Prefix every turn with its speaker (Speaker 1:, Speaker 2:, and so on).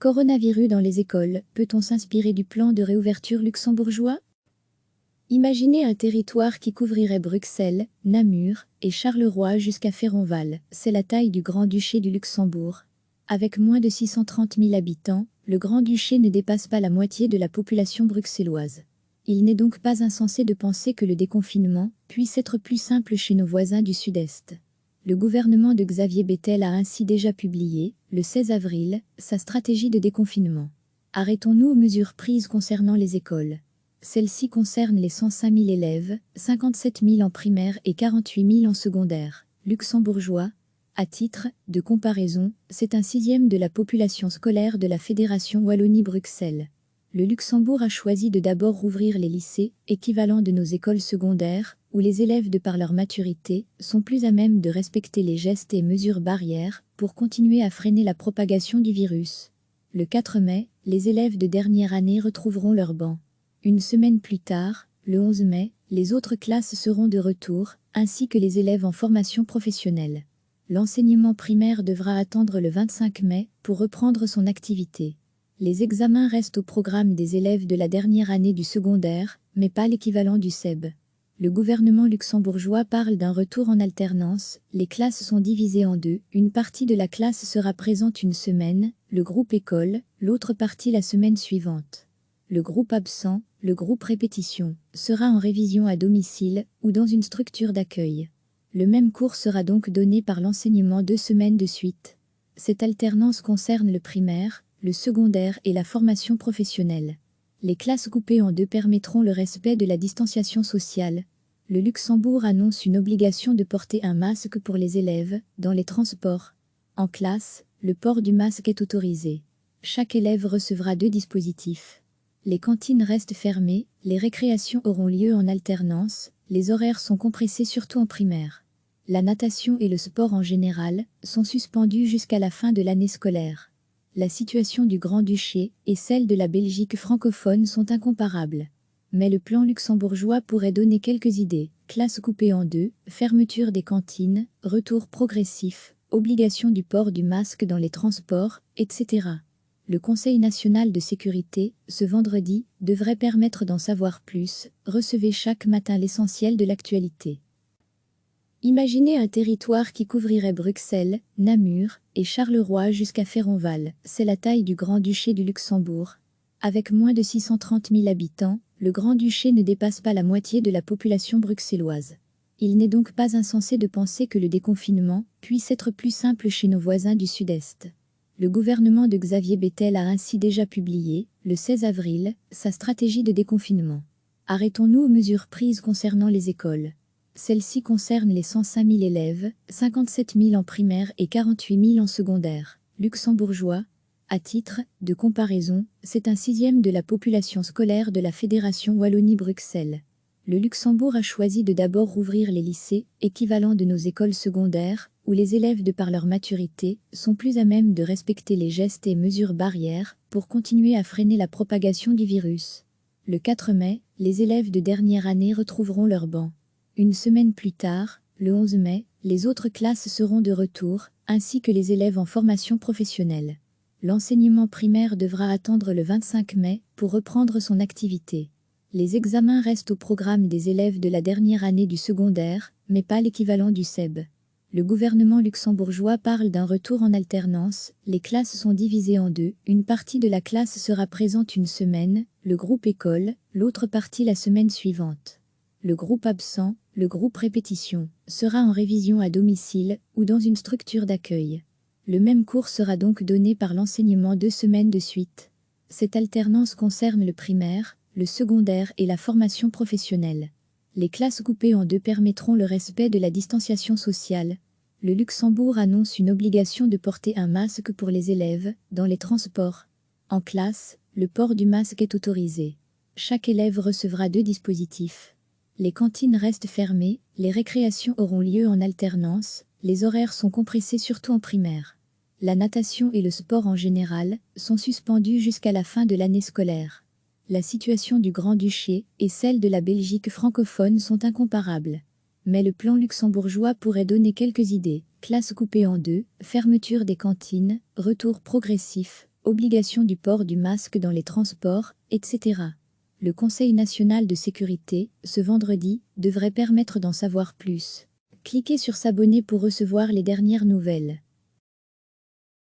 Speaker 1: Coronavirus dans les écoles, peut-on s'inspirer du plan de réouverture luxembourgeois? Imaginez un territoire qui couvrirait Bruxelles, Namur et Charleroi jusqu'à Féronval, c'est la taille du Grand-Duché du Luxembourg. Avec moins de 630 000 habitants, le Grand-Duché ne dépasse pas la moitié de la population bruxelloise. Il n'est donc pas insensé de penser que le déconfinement puisse être plus simple chez nos voisins du Sud-Est. Le gouvernement de Xavier Bettel a ainsi déjà publié, le 16 avril, sa stratégie de déconfinement. Arrêtons-nous aux mesures prises concernant les écoles. Celles-ci concernent les 105 000 élèves, 57 000 en primaire et 48 000 en secondaire, luxembourgeois. À titre de comparaison, c'est un sixième de la population scolaire de la Fédération Wallonie-Bruxelles. Le Luxembourg a choisi de d'abord rouvrir les lycées, équivalents de nos écoles secondaires, où les élèves de par leur maturité sont plus à même de respecter les gestes et mesures barrières pour continuer à freiner la propagation du virus. Le 4 mai, les élèves de dernière année retrouveront leurs bancs. Une semaine plus tard, le 11 mai, les autres classes seront de retour, ainsi que les élèves en formation professionnelle. L'enseignement primaire devra attendre le 25 mai pour reprendre son activité. Les examens restent au programme des élèves de la dernière année du secondaire, mais pas l'équivalent du SEB. Le gouvernement luxembourgeois parle d'un retour en alternance, les classes sont divisées en deux, une partie de la classe sera présente une semaine, le groupe école, l'autre partie la semaine suivante. Le groupe absent, le groupe répétition, sera en révision à domicile ou dans une structure d'accueil. Le même cours sera donc donné par l'enseignement 2 semaines de suite. Cette alternance concerne le primaire, le secondaire et la formation professionnelle. Les classes coupées en deux permettront le respect de la distanciation sociale. Le Luxembourg annonce une obligation de porter un masque pour les élèves dans les transports. En classe, le port du masque est autorisé. Chaque élève recevra 2 dispositifs. Les cantines restent fermées, les récréations auront lieu en alternance, les horaires sont compressés surtout en primaire. La natation et le sport en général sont suspendus jusqu'à la fin de l'année scolaire. La situation du Grand-Duché et celle de la Belgique francophone sont incomparables. Mais le plan luxembourgeois pourrait donner quelques idées. Classes coupées en deux, fermeture des cantines, retour progressif, obligation du port du masque dans les transports, etc. Le Conseil national de sécurité, ce vendredi, devrait permettre d'en savoir plus. Recevez chaque matin l'essentiel de l'actualité. Imaginez un territoire qui couvrirait Bruxelles, Namur et Charleroi jusqu'à Féronval, c'est la taille du Grand-Duché du Luxembourg. Avec moins de 630 000 habitants, le Grand-Duché ne dépasse pas la moitié de la population bruxelloise. Il n'est donc pas insensé de penser que le déconfinement puisse être plus simple chez nos voisins du Sud-Est. Le gouvernement de Xavier Bettel a ainsi déjà publié, le 16 avril, sa stratégie de déconfinement. Arrêtons-nous aux mesures prises concernant les écoles. Celles-ci concernent les 105 000 élèves, 57 000 en primaire et 48 000 en secondaire, luxembourgeois. À titre de comparaison, c'est un sixième de la population scolaire de la Fédération Wallonie-Bruxelles. Le Luxembourg a choisi de d'abord rouvrir les lycées, équivalents de nos écoles secondaires, où les élèves de par leur maturité sont plus à même de respecter les gestes et mesures barrières pour continuer à freiner la propagation du virus. Le 4 mai, les élèves de dernière année retrouveront leurs bancs. Une semaine plus tard, le 11 mai, les autres classes seront de retour, ainsi que les élèves en formation professionnelle. L'enseignement primaire devra attendre le 25 mai pour reprendre son activité. Les examens restent au programme des élèves de la dernière année du secondaire, mais pas l'équivalent du SEB. Le gouvernement luxembourgeois parle d'un retour en alternance, les classes sont divisées en deux, une partie de la classe sera présente une semaine, le groupe école, l'autre partie la semaine suivante. Le groupe absent, le groupe répétition, sera en révision à domicile ou dans une structure d'accueil. Le même cours sera donc donné par l'enseignement 2 semaines de suite. Cette alternance concerne le primaire, le secondaire et la formation professionnelle. Les classes coupées en deux permettront le respect de la distanciation sociale. Le Luxembourg annonce une obligation de porter un masque pour les élèves dans les transports. En classe, le port du masque est autorisé. Chaque élève recevra 2 dispositifs. Les cantines restent fermées, les récréations auront lieu en alternance, les horaires sont compressés surtout en primaire. La natation et le sport en général sont suspendus jusqu'à la fin de l'année scolaire. La situation du Grand-Duché et celle de la Belgique francophone sont incomparables. Mais le plan luxembourgeois pourrait donner quelques idées. Classes coupées en deux, fermeture des cantines, retour progressif, obligation du port du masque dans les transports, etc. Le Conseil national de sécurité, ce vendredi, devrait permettre d'en savoir plus. Cliquez sur s'abonner pour recevoir les dernières nouvelles.